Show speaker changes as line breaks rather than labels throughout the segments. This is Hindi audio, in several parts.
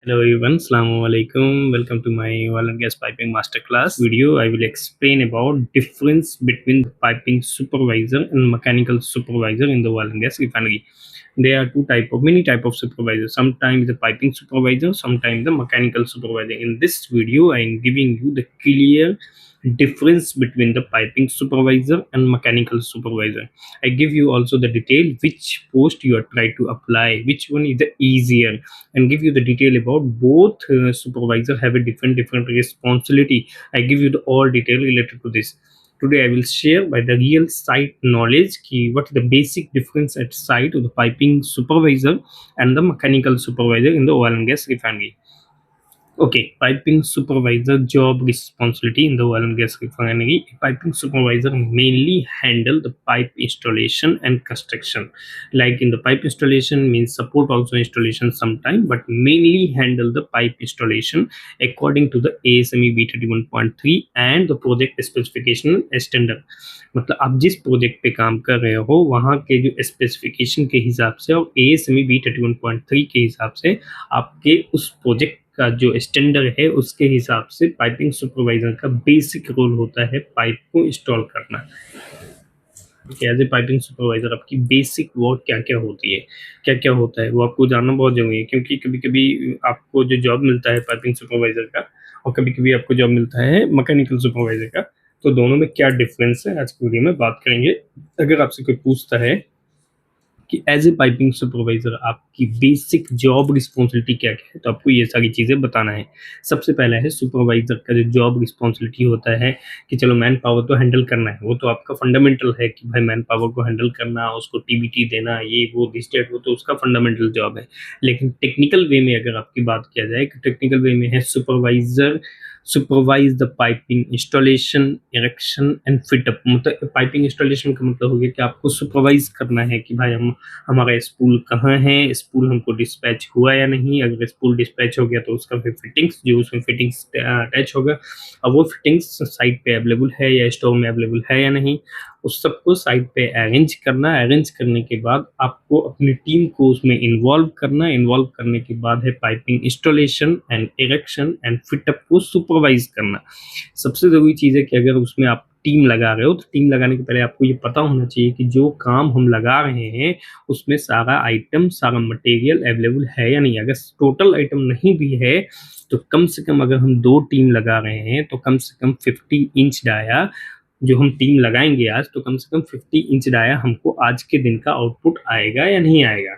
Hello everyone, Assalamu alaikum. Welcome to my oil and gas piping masterclass video. I will explain about difference between the piping supervisor and mechanical supervisor in the oil and gas refinery. There are many type of supervisors. Sometimes the piping supervisor, sometimes the mechanical supervisor. In this video, I am giving you the clear difference between the piping supervisor and mechanical supervisor. I give you also the detail which post you are trying to apply, which one is the easier, and give you the detail about both supervisor have a different responsibility. I give you the all detail related to this. Today I will share by the real site knowledge ki what is the basic difference at site of the piping supervisor and the mechanical supervisor in the oil and gas refinery. Okay, piping supervisor job responsibility in the oil and gas refinery. Piping supervisor mainly handle the pipe installation and construction. Like in the pipe installation means support also installation sometime, but mainly handle the pipe installation according to the ASME B31.3 and the project specification standard. मतलब आप जिस प्रोजेक्ट पे काम कर रहे हो वहाँ के जो स्पेसिफिकेशन के हिसाब से और ASME B31.3 के हिसाब से आपके उस प्रोजेक्ट का जो स्टैंडर्ड है उसके हिसाब से पाइपिंग सुपरवाइजर का बेसिक रोल होता है पाइप को इंस्टॉल करना। एज ए पाइपिंग सुपरवाइजर आपकी बेसिक वर्क क्या क्या होती है, क्या क्या होता है वो आपको जानना बहुत जरूरी है, क्योंकि कभी कभी आपको जो जॉब मिलता है पाइपिंग सुपरवाइजर का और कभी कभी आपको जॉब मिलता है मैकेनिकल सुपरवाइजर का, तो दोनों में क्या डिफरेंस है आज की वीडियो में बात करेंगे। अगर आपसे कोई पूछता है कि एज ए पाइपिंग सुपरवाइजर आपकी बेसिक जॉब रिस्पॉन्सिबिलिटी क्या क्या है, तो आपको ये सारी चीज़ें बताना है। सबसे पहला है सुपरवाइजर का जो जॉब रिस्पॉन्सिबिलिटी होता है कि चलो मैन पावर तो हैंडल करना है, वो तो आपका फंडामेंटल है कि भाई मैन पावर को हैंडल करना, उसको टीबीटी देना, ये वो दिस डेट, वो तो उसका फंडामेंटल जॉब है। लेकिन टेक्निकल वे में अगर आपकी बात किया जाए कि टेक्निकल वे में है supervisor supervise the piping installation, erection and fit up. मतलब पाइपिंग इंस्टॉलेशन का मतलब हो गया कि आपको सुपरवाइज करना है कि भाई हम हमारा स्पूल कहाँ है, स्पूल हमको डिस्पैच हुआ या नहीं, अगर स्पूल डिस्पैच हो गया तो उसका फिर फिटिंग्स जो उसमें फिटिंग्स अटैच होगा, अब वो फिटिंग्स साइट पे अवेलेबल है या स्टोर में अवेलेबल है या नहीं, उस सबको साइट पे अरेंज करना। अरेंज करने के बाद आपको अपनी टीम को उसमें इन्वॉल्व करना। इन्वॉल्व करने के बाद है piping installation and erection and fit up को सुपरवाइज करना। सबसे ज़रूरी चीज़ है कि अगर उसमें आप टीम लगा रहे हो तो टीम लगाने के पहले आपको ये पता होना चाहिए कि जो काम हम लगा रहे हैं उसमें सारा आइटम, सारा मटेरियल अवेलेबल है या नहीं। अगर टोटल आइटम नहीं भी है तो कम से कम अगर हम 2 टीम लगा रहे हैं तो कम से कम 50 इंच डाया जो हम टीम लगाएंगे आज, तो कम से कम 50 इंच डाया हमको आज के दिन का आउटपुट आएगा या नहीं आएगा,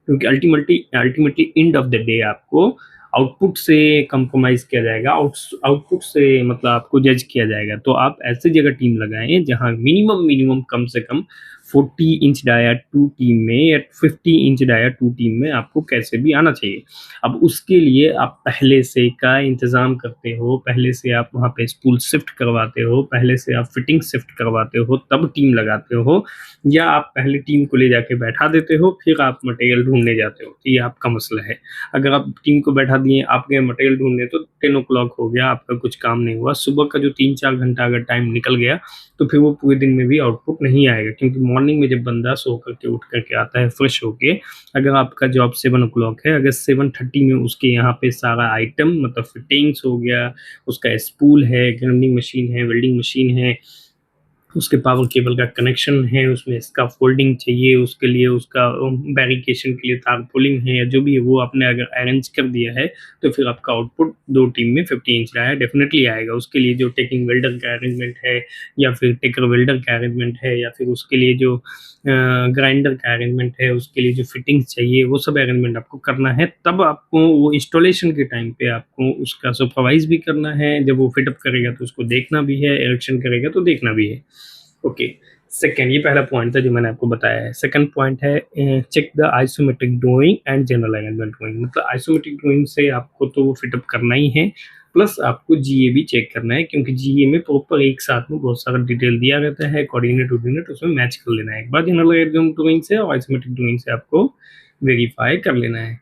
क्योंकि ultimately end of the day आपको आउटपुट से कंप्रोमाइज किया जाएगा, आउटपुट से मतलब आपको जज किया जाएगा। तो आप ऐसी जगह टीम लगाएं जहां मिनिमम कम से कम 40 इंच डाया 2 टीम में या 50 इंच डाया 2 टीम में आपको कैसे भी आना चाहिए। अब उसके लिए आप पहले से का इंतज़ाम करते हो, पहले से आप वहाँ पे स्पूल शिफ्ट करवाते हो, पहले से आप फिटिंग शिफ्ट करवाते हो, तब टीम लगाते हो, या आप पहले टीम को ले जाके बैठा देते हो फिर आप मटेरियल ढूंढने जाते हो, तो ये आपका मसला है। अगर आप टीम को बैठा दिए, आप गए मटेरियल ढूंढने, तो 10 o'clock हो गया, आपका कुछ काम नहीं हुआ। सुबह का जो 3-4 घंटा अगर टाइम निकल गया तो फिर वो पूरे दिन में भी आउटपुट नहीं आएगा, क्योंकि मॉर्निंग में जब बंदा सो करके उठ करके आता है फ्रेश होके, अगर आपका जॉब 7 o'clock है, अगर 7:30 में उसके यहाँ पे सारा आइटम मतलब फिटिंग्स हो गया, उसका स्पूल है, ग्राइंडिंग मशीन है, वेल्डिंग मशीन है, उसके पावर केबल का कनेक्शन है, उसमें इसका फोल्डिंग चाहिए, उसके लिए उसका बैरिकेशन के लिए तार पुलिंग है या जो भी है, वो आपने अगर अरेंज कर दिया है तो फिर आपका आउटपुट 2 टीम में 50 इंच रहा है डेफिनेटली आएगा। उसके लिए जो टेकिंग वेल्डर का अरेंजमेंट है या फिर टेकर वेल्डर का अरेंजमेंट है या फिर उसके लिए जो ग्राइंडर का अरेंजमेंट है, उसके लिए जो फिटिंग्स चाहिए, वो सब अरेंजमेंट आपको करना है। तब आपको वो इंस्टॉलेशन के टाइम पे आपको उसका सुपरवाइज भी करना है, जब वो फिटअप करेगा तो उसको देखना भी है, इरेक्शन करेगा तो देखना भी है। ओके, सेकेंड, ये पहला पॉइंट था जो मैंने आपको बताया है। सेकंड पॉइंट है check the isometric drawing and general alignment drawing. मतलब आइसोमेट्रिक ड्राइंग से आपको तो वो फिटअप करना ही है, प्लस आपको जीए भी चेक करना है, क्योंकि जीए में प्रॉपर एक साथ में बहुत सारा डिटेल दिया रहता है, कोऑर्डिनेट ऑर्डिनेट उसमें मैच कर लेना है। एक बार जनरल ड्राइंग से और आइसोमेट्रिक ड्राइंग से आपको वेरीफाई कर लेना है।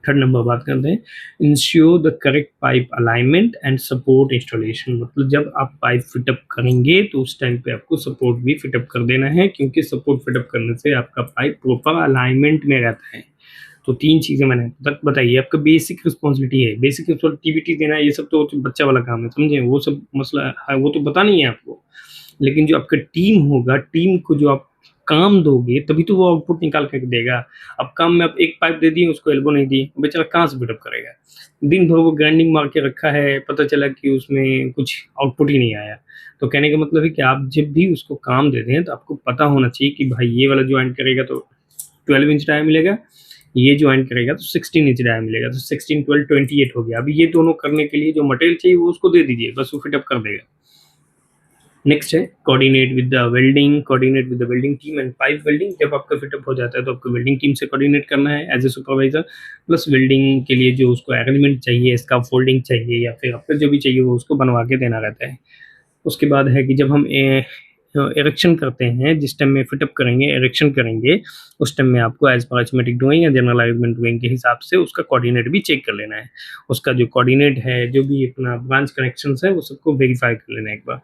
थर्ड नंबर बात करते हैं, ensure the correct pipe alignment and support installation. मतलब जब आप पाइप फिटअप करेंगे तो उस टाइम पे आपको सपोर्ट भी फिटअप कर देना है, क्योंकि सपोर्ट फिटअप करने से आपका पाइप प्रॉपर अलाइनमेंट में रहता है। तो 3 चीज़ें मैंने तक बताई, ये आपका बेसिक रिस्पॉन्सिबिलिटी है। बेसिक रिस्पॉन्सिबिलिटी देना ये सब तो बच्चा वाला काम है, समझे? वो सब मसला है, वो तो पता नहीं है आपको। लेकिन जो आपका टीम होगा, टीम को जो आप काम दोगे तभी तो वो आउटपुट निकाल कर देगा। अब काम में आप एक पाइप दे दिए, उसको एल्बो नहीं दी, बेचारा कहाँ से बिल्डअप करेगा? दिन भर वो ग्राइंडिंग मार के रखा है, पता चला कि उसमें कुछ आउटपुट ही नहीं आया। तो कहने का मतलब है कि आप जब भी उसको काम देते हैं तो आपको पता होना चाहिए कि भाई ये वाला जॉइंट करेगा तो 12 इंच डाया मिलेगा, ये जॉइंट करेगा तो 16 इंच डाया मिलेगा, तो 16, 12, 28 हो गया। अभी ये दोनों करने के लिए जो मटेरियल चाहिए वो उसको दे दीजिए, बस वो फिटअप कर देगा। नेक्स्ट है coordinate with the welding team and pipe welding. जब आपका फिटअप हो जाता है तो आपको वेल्डिंग टीम से कोऑर्डिनेट करना है as a supervisor, plus welding के लिए जो उसको अरेंजमेंट चाहिए, इसका फोल्डिंग चाहिए या फिर आपको जो भी चाहिए वो उसको बनवा के देना रहता है। उसके बाद है कि जब हम इरेक्शन करते हैं, जिस टाइम में फिटअप करेंगे, इरेक्शन करेंगे, उस टाइम में आपको एज पर अरिथमेटिक ड्राइंग या जनरल अरेंजमेंट ड्राइंग के हिसाब से उसका कोऑर्डिनेट भी चेक कर लेना है। उसका जो कोऑर्डिनेट है, जो भी अपना ब्रांच कनेक्शंस है, वो सबको वेरीफाई कर लेना है एक बार।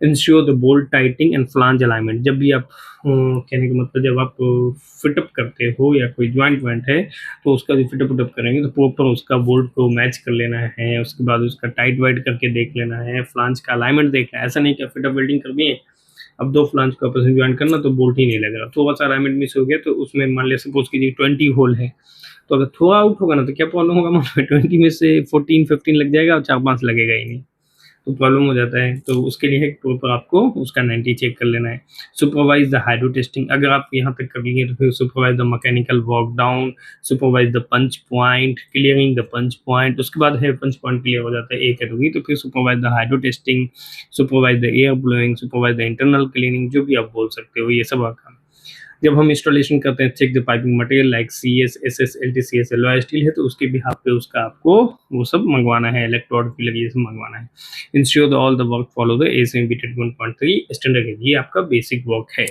Ensure the bolt tightening and flange alignment. जब भी आप कहने का मतलब जब आप फिटअप करते हो या कोई ज्वाइंट वाइंट है तो उसका जो फिटअप करेंगे तो प्रॉपर उसका बोल्ट को मैच कर लेना है। उसके बाद उसका टाइट वाइट करके देख लेना है, फ्लांज का अलाइनमेंट देखना है। ऐसा नहीं कि फिटअप वेल्डिंग कर दिए, अब 2 फ्लांज को आपस में ज्वाइन करना तो बोल्ट ही नहीं लग रहा, थोड़ा सा अलाइनमेंट मिस हो गया तो उसमें मान लिया सपोज कीजिए 20 होल है, तो अगर थोड़ा आउट होगा ना तो क्या प्रॉब्लम होगा, मतलब 20 में से 14-15 लग जाएगा और 4-5 लगेगा ही नहीं, तो प्रॉब्लम हो जाता है। तो उसके लिए प्रॉपर आपको उसका 90 चेक कर लेना है। सुपरवाइज द हाइड्रो टेस्टिंग, अगर आप यहाँ पे कर लेंगे तो फिर supervise the mechanical work down, supervise the punch point, clearing the punch point. उसके बाद है पंच पॉइंट क्लियर हो जाता है एक कैटेगरी, तो फिर supervise the hydro testing, supervise the air blowing, supervise the internal cleaning, जो भी आप बोल सकते हो, ये सब आपका। जब हम इंस्टॉलेशन करते हैं, check the piping material like CS, SS, LTCS, alloy steel है तो उसके बिहाफ पे उसका आपको वो सब मंगवाना है, इलेक्ट्रोड फिलर ये सब मंगवाना है। Ensure the all the work follow the ASME BTEC 1.3 standard है, ये आपका बेसिक वर्क है,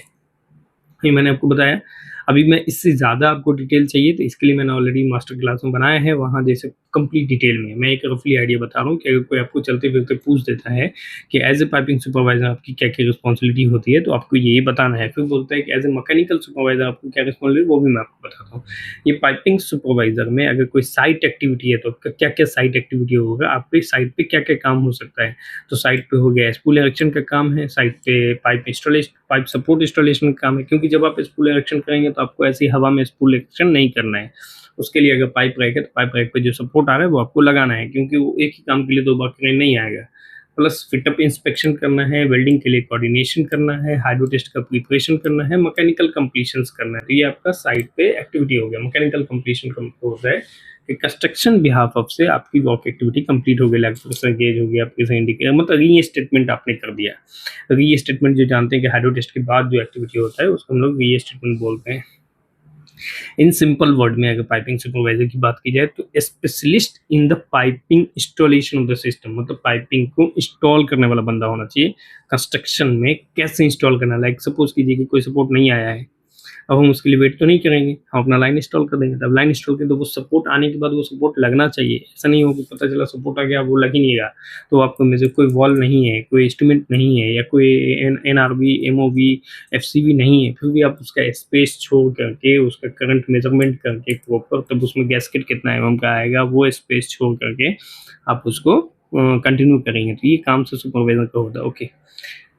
ये मैंने आपको बताया। अभी मैं इससे ज़्यादा आपको डिटेल चाहिए तो इसके लिए मैंने ऑलरेडी मास्टर क्लास में बनाया है, वहाँ जैसे कंप्लीट डिटेल में मैं एक रफली आइडिया बता रहा हूँ कि अगर कोई आपको चलते फिरते पूछ देता है कि एज ए पाइपिंग सुपरवाइजर आपकी क्या क्या रिस्पॉन्सिबिलिटी होती है तो आपको यही बताना है। फिर बोलता है कि एज ए मैकेनिकल सुपरवाइजर आपको क्या रिस्पॉन्सिबिलिटी, वो भी मैं आपको बताता हूँ। ये पाइपिंग सुपरवाइजर में अगर कोई साइट एक्टिविटी है तो क्या क्या साइट एक्टिविटी होगा, आपके साइट पे क्या क्या काम हो सकता है। तो साइट पे हो गया स्पूल इरेक्शन का काम है, साइट पे pipe installation, pipe support installation का काम है, क्योंकि जब आप स्पूल इरेक्शन करेंगे तो आपको ऐसी हवा में स्पूल इरेक्शन नहीं करना है। उसके लिए अगर पाइप रैक है तो पाइप रैक पे जो सपोर्ट आ रहा है वो आपको लगाना है, क्योंकि वो एक ही काम के लिए 2 बार करने नहीं आएगा। प्लस फिटअप इंस्पेक्शन करना है, वेल्डिंग के लिए कोऑर्डिनेशन करना है, हाइड्रो टेस्ट का प्रिपरेशन करना है, मैकेनिकल कंप्लीशंस करना है। तो ये आपका साइट पे एक्टिविटी हो गया। मैकेनिकल कंप्लीशन का मतलब होता है कि कंस्ट्रक्शन बिहाफ ऑफ से आपकी वर्क एक्टिविटी कंप्लीट हो गई, लाइक प्रेशर गेज हो गया, प्रेशर इंडिकेटर, मतलब री स्टेटमेंट आपने कर दिया। री स्टेटमेंट जो जानते हैं कि हाइड्रो टेस्ट के बाद जो एक्टिविटी होता है उसको हम लोग री स्टेटमेंट बोलते हैं। इन सिंपल वर्ड में अगर पाइपिंग सुपरवाइजर की बात की जाए तो specialist in the piping installation of the system, मतलब पाइपिंग को इंस्टॉल करने वाला बंदा होना चाहिए। कंस्ट्रक्शन में कैसे इंस्टॉल करना, लाइक सपोज कीजिए कि कोई सपोर्ट नहीं आया है, अब हम उसके लिए वेट तो नहीं करेंगे, हम अपना लाइन इंस्टॉल कर देंगे। तब लाइन इंस्टॉल करें तो वो सपोर्ट आने के बाद वो सपोर्ट लगना चाहिए, ऐसा नहीं हो कि पता चला सपोर्ट आ गया वो लग ही नहीं रहा, तो आपको में से कोई वॉल नहीं है, कोई इंस्ट्रूमेंट नहीं है, या कोई NRV, MOV, FCV नहीं है, फिर भी आप उसका स्पेस छोड़ करके उसका करंट मेजरमेंट करके प्रॉपर, तब उसमें गैस्केट कितना mm का आएगा वो स्पेस छोड़ करके आप उसको कंटिन्यू करेंगे, तो ये काम से सुपरवाइजर का होता है। ओके,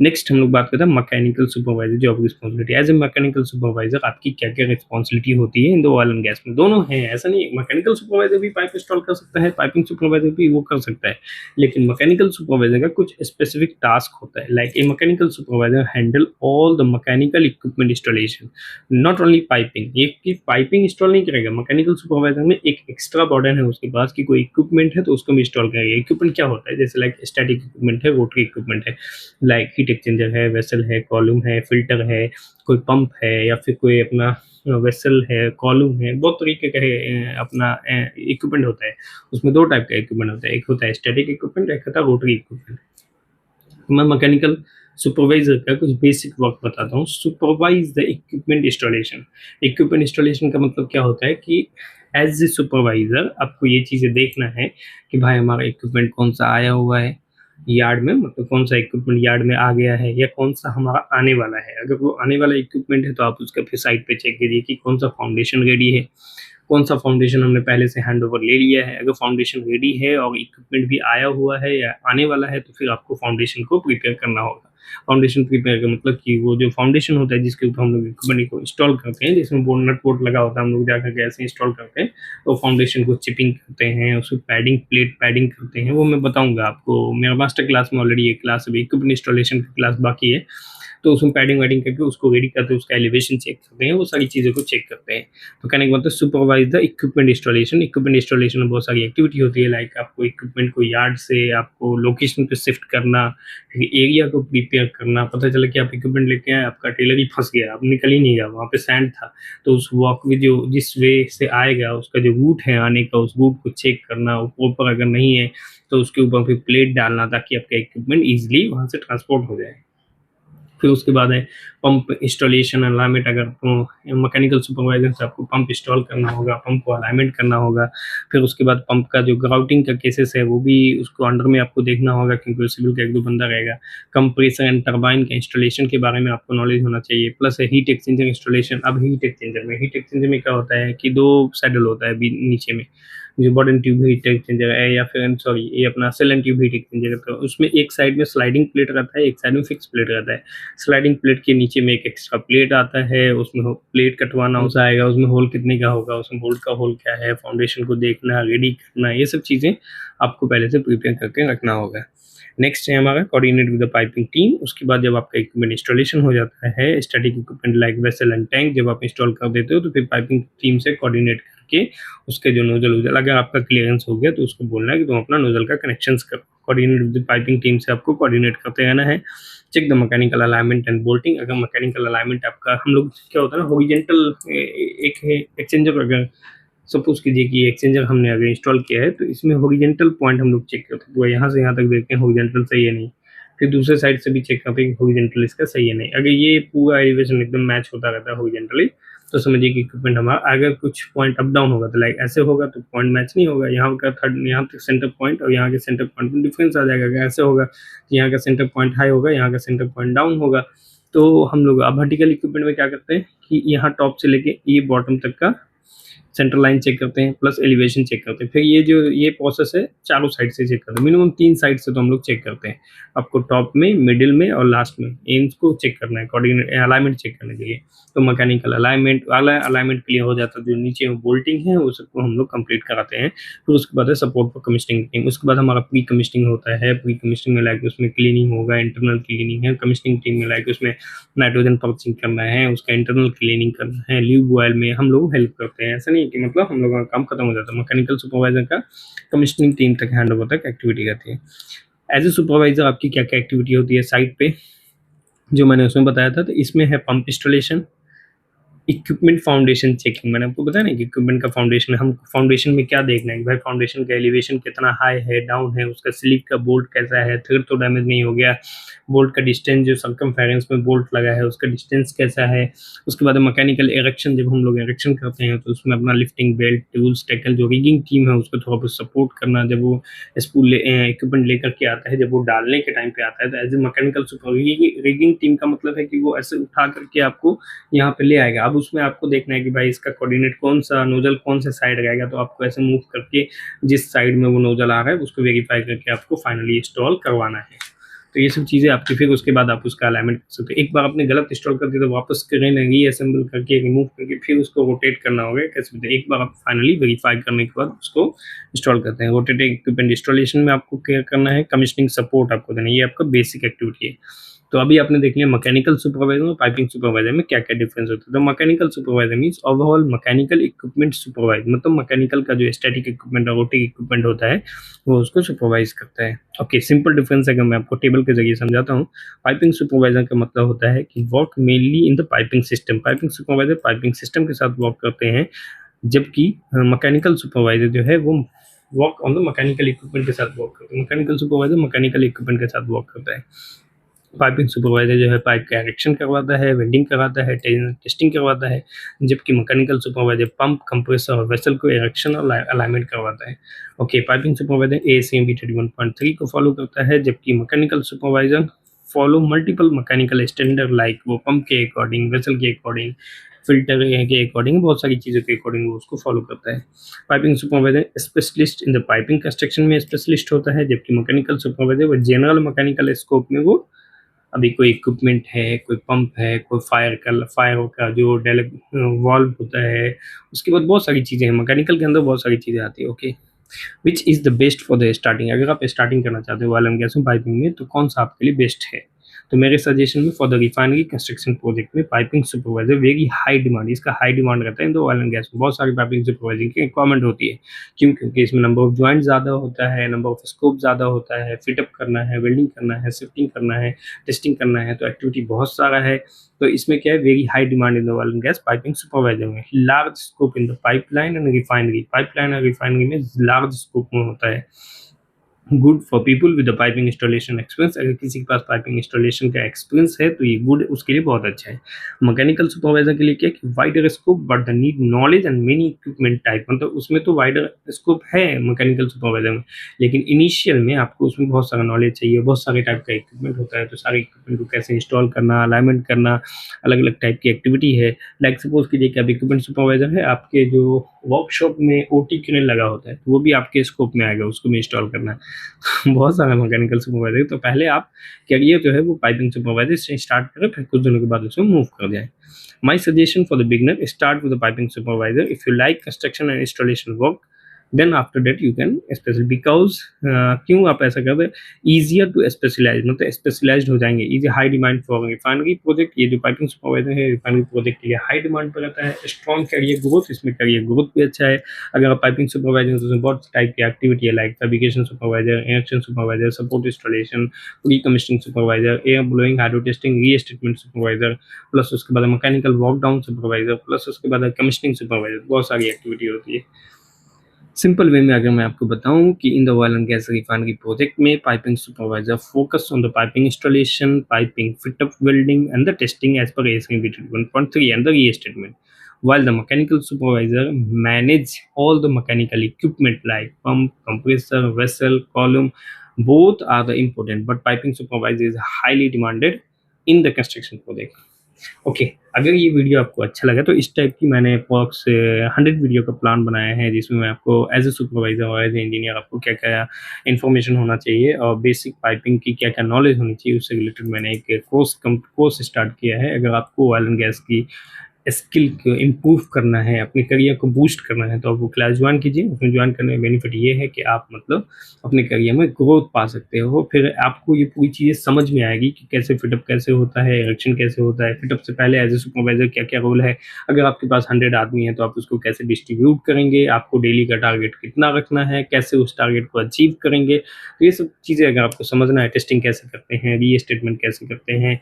नेक्स्ट हम लोग बात करते हैं mechanical supervisor job responsibility. As a mechanical supervisor आपकी क्या क्या रिस्पॉन्सिबिलिटी होती है in the oil and gas में, दोनों हैं, ऐसा नहीं मैकेनिकल सुपरवाइजर भी पाइप इंस्टॉल कर सकता है, पाइपिंग सुपरवाइजर भी वो कर सकता है, लेकिन मैकेनिकल सुपरवाइजर का कुछ स्पेसिफिक टास्क होता है। Like a mechanical supervisor handle all the mechanical equipment installation, not only piping. ये पाइपिंग इंस्टॉल नहीं करेगा, मैकेनिकल सुपरवाइजर में एक एक्स्ट्रा बर्डन है उसके पास कि कोई इक्विपमेंट है तो उसको भी इंस्टॉल करेगा। इक्विपमेंट क्या होता है, जैसे लाइक स्टैटिक इक्विपमेंट है, रोटरी इक्विपमेंट है, लाइक हीट एक्सचेंजर है, वेसल है, कॉलम है, फिल्टर है, कोई पंप है, या फिर कोई अपना वेसल है, कॉलम है, बहुत तरीके का अपना इक्विपमेंट होता है। उसमें 2 टाइप का इक्विपमेंट होता है, एक होता है स्टैटिक इक्विपमेंट, एक होता है रोटरी इक्विपमेंट। मैं मैकेनिकल सुपरवाइजर का कुछ बेसिक वर्क बताता हूँ। Supervise the equipment installation. Equipment installation का मतलब क्या होता है कि एज ए सुपरवाइजर आपको ये चीज़ें देखना है कि भाई हमारा इक्विपमेंट कौन सा आया हुआ है यार्ड में, मतलब कौन सा इक्विपमेंट यार्ड में आ गया है, या कौन सा हमारा आने वाला है। अगर वो आने वाला इक्विपमेंट है तो आप उसका फिर साइट पे चेक कीजिए कि कौन सा फाउंडेशन रेडी है, कौन सा फाउंडेशन हमने पहले से हैंड ओवर ले लिया है। अगर फाउंडेशन रेडी है और इक्विपमेंट भी आया हुआ है या आने वाला है, तो फिर आपको फाउंडेशन को प्रिपेयर करना होगा। फाउंडेशन प्रिपेयर का मतलब कि वो जो फाउंडेशन होता है जिसके ऊपर हम लोग इक्विपमेंट को इंस्टॉल करते हैं, जिसमें बोर्ड नट बोर्ड लगा होता है, हम लोग जाकर के ऐसे इंस्टॉल करते हैं, तो फाउंडेशन को चिपिंग करते हैं, उसको पैडिंग प्लेट पैडिंग करते हैं, वो मैं बताऊंगा आपको। मेरा मास्टर क्लास में ऑलरेडी ये क्लास अभी इक्विपमेंट इंस्टॉलेशन की क्लास बाकी है, तो उसमें पैडिंग वैडिंग करके उसको रेडी करते हैं, उसका एलिवेशन चेक करते हैं, वो सारी चीज़ों को चेक करते हैं। तो कहने का मतलब supervise the equipment installation. Equipment installation में बहुत सारी एक्टिविटी होती है, लाइक आपको इक्विपमेंट को यार्ड से आपको लोकेशन पे शिफ्ट करना, एरिया को प्रिपेयर करना। पता चला कि आप इक्विपमेंट लेके आए, आपका टेलर ही फंस गया, आप निकल ही नहीं गया, वहाँ पे सैंड था, तो उस वॉक में जो जिस वे से आएगा उसका जो रूट है आने का, उस रूट को चेक करना, ऊपर अगर नहीं है तो उसके ऊपर फिर प्लेट डालना ताकि आपका इक्विपमेंट ईजिली वहाँ से ट्रांसपोर्ट हो जाए। फिर उसके बाद है पंप इंस्टॉलेशन अलाइनमेंट। अगर मैकेनिकल सुपरवाइजर से आपको पंप इंस्टॉल करना होगा, पंप को अलाइनमेंट करना होगा। फिर उसके बाद पंप का जो ग्राउटिंग का केसेस है वो भी उसको अंडर में आपको देखना होगा, क्योंकि सिविल का एक दो बंदा रहेगा। कंप्रेसर एंड टरबाइन के इंस्टॉलेशन के बारे में आपको नॉलेज होना चाहिए। प्लस है हीट एक्सचेंजर इंस्टॉलेशन। अब हीट एक्सचेंजर में क्या होता है कि दो सैडल होता है नीचे में, जो बॉटम ट्यूब हीट एक्सचेंजर है, या फिर सॉरी ये अपना shell and tube heat exchanger, तो उसमें एक साइड में स्लाइडिंग प्लेट रहता है, एक साइड में फिक्स प्लेट रहता है। स्लाइडिंग प्लेट के नीचे में एक एक्स्ट्रा प्लेट आता है, उसमें प्लेट कटवाना हो आएगा, उसमें होल कितने का होगा, उसमें बोल्ट का होल क्या है, फाउंडेशन को देखना, रेडी करना, ये सब चीज़ें आपको पहले से प्रिपेयर करके रखना होगा। नेक्स्ट है हमारा coordinate with the piping team. उसके बाद जब आपका इक्विपमेंट इंस्टॉलेशन हो जाता है, static equipment like vessel and tank जब आप इंस्टॉल कर देते हो, तो फिर पाइपिंग टीम से कोऑर्डिनेट करके उसके जो नोजल अगर आपका क्लियरेंस हो गया तो उसको बोलना है कि तुम अपना नोजल का कनेक्शन करो। कोऑर्डिनेट विद पाइपिंग टीम से आपको कोऑर्डिनेट करते रहना है। Check the mechanical alignment and bolting. अगर मैकेनिकल अलाइनमेंट आपका, हम लोग क्या होता है ना, हॉरिजॉन्टल एक है एक्सचेंजर, अगर सपोज कीजिए कि एक्सचेंजर हमने अगर इंस्टॉल किया है, तो इसमें हॉरिजॉन्टल पॉइंट हम लोग चेक करते हैं, वो यहाँ से यहाँ तक देखते हैं हॉरिजॉन्टल सही है नहीं, फिर दूसरे साइड से भी चेक करते हैं कि हॉरिजॉन्टल इसका सही है नहीं। अगर ये पूरा एलिवेशन एकदम मैच होता रहता है हॉरिजॉन्टली, तो समझिए कि इक्विपमेंट हमारा, अगर कुछ पॉइंट अप डाउन होगा तो लाइक ऐसे होगा तो पॉइंट मैच नहीं होगा, यहाँ का थर्ड यहाँ तक सेंटर पॉइंट और यहाँ के सेंटर पॉइंट में डिफरेंस आ जाएगा। अगर ऐसे होगा तो यहाँ का सेंटर पॉइंट हाई होगा, यहाँ का सेंटर पॉइंट डाउन होगा। तो हम लोग अब वर्टिकल इक्विपमेंट में क्या करते हैं कि यहाँ टॉप से लेके ये बॉटम तक का सेंटर लाइन चेक करते हैं, प्लस एलिवेशन चेक करते हैं। फिर ये प्रोसेस है चारों साइड से चेक करते हैं, मिनिमम 3 साइड से तो हम लोग चेक करते हैं। आपको टॉप में, मिडिल में और लास्ट में इनको चेक करना है, कोऑर्डिनेट अलाइनमेंट चेक करने के लिए। तो मैकेनिकल अलाइनमेंट क्लियर हो जाता है, जो नीचे बोल्टिंग है वो सबको हम लोग कंप्लीट कराते हैं। फिर उसके बाद है सपोर्ट फॉर कमिशनिंग टीम। उसके बाद हमारा प्री कमिशनिंग होता है। प्री कमिशनिंग में लाइक उसमें क्लीनिंग होगा, इंटरनल क्लीनिंग है। कमिशनिंग टीम में लाइक उसमें नाइट्रोजन पर्चिंग करना है, उसका इंटरनल क्लीनिंग करना है, ल्यूब ऑयल में हम लोग हेल्प करते हैं। ऐसा नहीं कि मतलब हम लोगों का काम खत्म हो जाता है, मैकेनिकल सुपरवाइजर का कमिशनिंग टीम तक हैंड ओवर तक एक्टिविटी रहती है। एज ए सुपरवाइजर आपकी क्या क्या एक्टिविटी होती है साइट पे, जो मैंने उसमें बताया था। तो इसमें है pump installation, equipment foundation checking. मैंने आपको बताया ना कि इक्विपमेंट का फाउंडेशन, हम फाउंडेशन में क्या देखना है कि भाई फाउंडेशन का एलिवेशन कितना हाई है, डाउन है, उसका स्लीप का बोल्ट कैसा है, थ्रेड तो डैमेज नहीं हो गया, बोल्ट का डिस्टेंस जो सर्कमफेरेंस में बोल्ट लगा है उसका डिस्टेंस कैसा है। उसके बाद मैकेनिकल एरेक्शन, जब हम लोग एरेक्शन करते हैं तो उसमें अपना लिफ्टिंग बेल्ट, टूल्स, टैकल, जो रिगिंग टीम है उसको थोड़ा बहुत सपोर्ट करना। जब वो स्पूल इक्विपमेंट लेकर के आता है, जब वो डालने के टाइम पे आता है, तो as a mechanical super rigging team का मतलब है कि वो ऐसे उठा करके आपको यहाँ पे ले आएगा। अब उसमें आपको देखना है कि भाई इसका कोऑर्डिनेट कौन सा नोजल कौन से साइड रहेगा, तो आपको ऐसे मूव करके जिस साइड में वो नोजल आ रहा है उसको वेरीफाई करके आपको फाइनली इंस्टॉल करवाना है। तो ये सब चीज़ें आपकी, फिर उसके बाद आप उसका अलाइनमेंट कर सकते हो। एक बार आपने गलत इंस्टॉल कर दिया तो वापस करें रीअसेंबल करके, रिमूव करके फिर उसको रोटेट करना होगा कैसे भी। एक बार आप फाइनली वेरीफाई करने के बाद उसको इंस्टॉल करते हैं। रोटेटिंग इक्विपमेंट इंस्टॉलेशन में आपको क्या करना है, कमिशनिंग सपोर्ट आपको देना है, ये आपका बेसिक एक्टिविटी है। तो अभी आपने देख लिया मैकेनिकल सुपरवाइजर और पाइपिंग सुपरवाइजर में क्या क्या डिफरेंस होता है। तो mechanical supervisor means overall mechanical equipment supervise, मतलब मैकेनिकल का जो स्टैटिक इक्विपमेंट और रोटिक इक्विपमेंट होता है वो उसको सुपरवाइज करता है। ओके, सिंपल डिफरेंस अगर मैं आपको टेबल के जरिए समझाता हूँ। पाइपिंग सुपरवाइजर का मतलब होता है कि work mainly in the piping system. Piping supervisor piping system के साथ वर्क करते हैं, जबकि मैकेनिकल सुपरवाइजर जो है वो work on the mechanical equipment के साथ वर्क करते हैं। मैकेनिकल सुपरवाइजर मैकेनिकल इक्विपमेंट के साथ वर्क करता है। पाइपिंग सुपरवाइजर जो है पाइप का एरेक्शन करवाता है, वेल्डिंग करवाता है, टेस्टिंग करवाता है, जबकि मैकेनिकल सुपरवाइजर पंप, कंप्रेसर और वेसल को एरेक्शन और अलाइनमेंट करवाता है। ओके, पाइपिंग सुपरवाइजर AS/CMP 31.3 को फॉलो करता है, जबकि mechanical supervisor follow multiple mechanical standard like वो पंप के अकॉर्डिंग, वेसल के अकॉर्डिंग, फिल्टर के अकॉर्डिंग, बहुत सारी चीज़ों के अकॉर्डिंग वो उसको फॉलो करता है। Piping supervisor specialist in the piping construction में स्पेशलिस्ट होता है, जबकि मैकेनिकल सुपरवाइजर वो जनरल मैकेनिकल स्कोप में वो अभी कोई इक्विपमेंट है, कोई पंप है, कोई फायर का जो वाल्व होता है, उसके बाद बहुत सारी चीज़ें हैं। मैकेनिकल के अंदर बहुत सारी चीज़ें आती है। Okay, which is the best for the starting? अगर आप स्टार्टिंग करना चाहते हो ऑयल एंड गैस में पाइपिंग में, तो कौन सा आपके लिए बेस्ट है? तो मेरे सजेशन में for the refinery construction project में piping supervisor very high demand, इसका हाई डिमांड रहता है in the oil and gas में। बहुत सारी पाइपिंग सुपरवाइजिंग की रिक्वायरमेंट होती है। क्यों? क्योंकि इसमें नंबर ऑफ ज्वाइंट ज़्यादा होता है, नंबर ऑफ स्कोप ज़्यादा होता है, फिटअप करना है, वेल्डिंग करना है, शिफ्टिंग करना है, टेस्टिंग करना है, तो एक्टिविटी बहुत सारा है। तो इसमें क्या है, very high demand in the oil and gas piping supervisor में। Large scope in the pipeline and refinery में लार्ज स्कोप में होता है। Good for people with the piping installation experience, अगर किसी के पास पाइपिंग इंस्टॉलेशन का एक्सपीरियंस है तो ये गुड, उसके लिए बहुत अच्छा है। मैकेनिकल सुपरवाइजर के लिए क्या कि wider scope but the need knowledge and many equipment type, मतलब उसमें तो वाइडर स्कोप है मैकेनिकल सुपरवाइजर में, लेकिन इनिशियल में आपको उसमें बहुत सारा नॉलेज चाहिए, बहुत सारे टाइप का इक्विपमेंट होता है, तो सारे इक्विपमेंट को कैसे इंस्टॉल करना, अलाइनमेंट करना, अलग अलग टाइप की एक्टिविटी है। लाइक सपोज कीजिए कि आप इक्विपमेंट सुपरवाइजर है, आपके जो वर्कशॉप में ओटी क्रेन लगा होता है, तो वो भी आपके स्कोप में आएगा, उसको भी इंस्टॉल करना है। बहुत सारा मैकेनिकल सुपरवाइजर, तो पहले आप करियर जो है वो पाइपिंग सुपरवाइजर से स्टार्ट करें, फिर कुछ दिनों के बाद उसमें मूव कर जाए। My suggestion for the beginner, start with the piping supervisor if you like construction and installation work, then after that you can special, because क्यों आप ऐसा कर रहे हैं, ईजियर टू स्पेशलाइज, मतलब स्पेशलाइज्ड हो जाएंगे। Is high demand for refinery project, ये जो पाइपिंग सुपरवाइजर है रिफाइनरी प्रोजेक्ट के लिए हाई डिमांड पर रहता है। स्ट्रॉन्ग करियर ग्रोथ, इसमें करियर ग्रोथ भी अच्छा है। अगर आप पाइपिंग सुपरवाइजर तो उसमें बहुत टाइप की एक्टिविटी है, like fabrication supervisor, erection supervisor, support installation, pre commissioning supervisor, air blowing, hydro testing, restatement supervisor, plus उसके बाद mechanical walk down supervisor, plus उसके बाद कमिशनिंग सुपरवाइजर, बहुत सारी एक्टिविटी होती है। सिंपल वे में अगर मैं आपको बताऊं कि in the oil and gas refinery project में piping supervisor focus on the piping installation, piping fit up, welding and the testing as पर AS 1.3 and the restatement, while the mechanical supervisor manage all the mechanical equipment like pump, compressor, vessel, column. Both are the important, but piping supervisor is highly demanded in the construction project. Okay, अगर ये वीडियो आपको अच्छा लगा तो इस टाइप की मैंने अप्रॉक्स 100 वीडियो का प्लान बनाया है, जिसमें मैं आपको एज ए सुपरवाइजर और एज ए इंजीनियर आपको क्या क्या इन्फॉर्मेशन होना चाहिए और बेसिक पाइपिंग की क्या क्या नॉलेज होनी चाहिए, उससे रिलेटेड मैंने एक कोर्स स्टार्ट किया है। अगर आपको ऑयल एंड गैस की स्किल को इम्प्रूव करना है, अपने करियर को बूस्ट करना है, तो आप वो क्लास ज्वाइन कीजिए। उसमें ज्वाइन करने में बेनिफिट ये है कि आप मतलब अपने करियर में ग्रोथ पा सकते हो। फिर आपको ये पूरी चीज़ें समझ में आएगी कि कैसे फिटअप कैसे होता है, इरेक्शन कैसे होता है, फिटअप से पहले एज ए सुपरवाइजर क्या क्या रोल है। अगर आपके पास 100 आदमी है तो आप उसको कैसे डिस्ट्रीब्यूट करेंगे, आपको डेली का टारगेट कितना रखना है, कैसे उस टारगेट को अचीव करेंगे। तो ये सब चीज़ें अगर आपको समझना है, टेस्टिंग कैसे करते हैं, रीस्टेटमेंट कैसे करते हैं,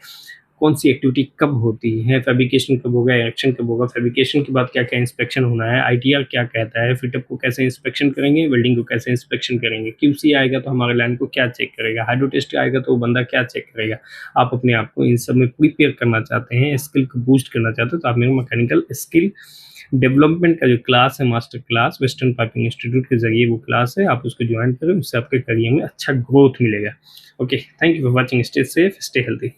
कौन सी एक्टिविटी कब होती है, फैब्रिकेशन कब होगा, इरेक्शन कब होगा, फैब्रिकेशन के बाद क्या क्या इंस्पेक्शन होना है, ITR क्या कहता है, फिटअप को कैसे इंस्पेक्शन करेंगे, वेल्डिंग को कैसे इंस्पेक्शन करेंगे, QC आएगा तो हमारे लाइन को क्या चेक करेगा, हाइड्रो टेस्ट आएगा तो वो बंदा क्या चेक करेगा। आप अपने आप को इन सब में प्रिपेयर करना चाहते हैं, स्किल को बूस्ट करना चाहते हैं, तो आप मेरे मैकेनिकल स्किल डेवलपमेंट का जो क्लास है, master class western piping institute के जरिए वो क्लास है, आप उसको ज्वाइन करें, उससे आपके करियर में अच्छा ग्रोथ मिलेगा। Okay, thank you for watching, stay safe, stay healthy.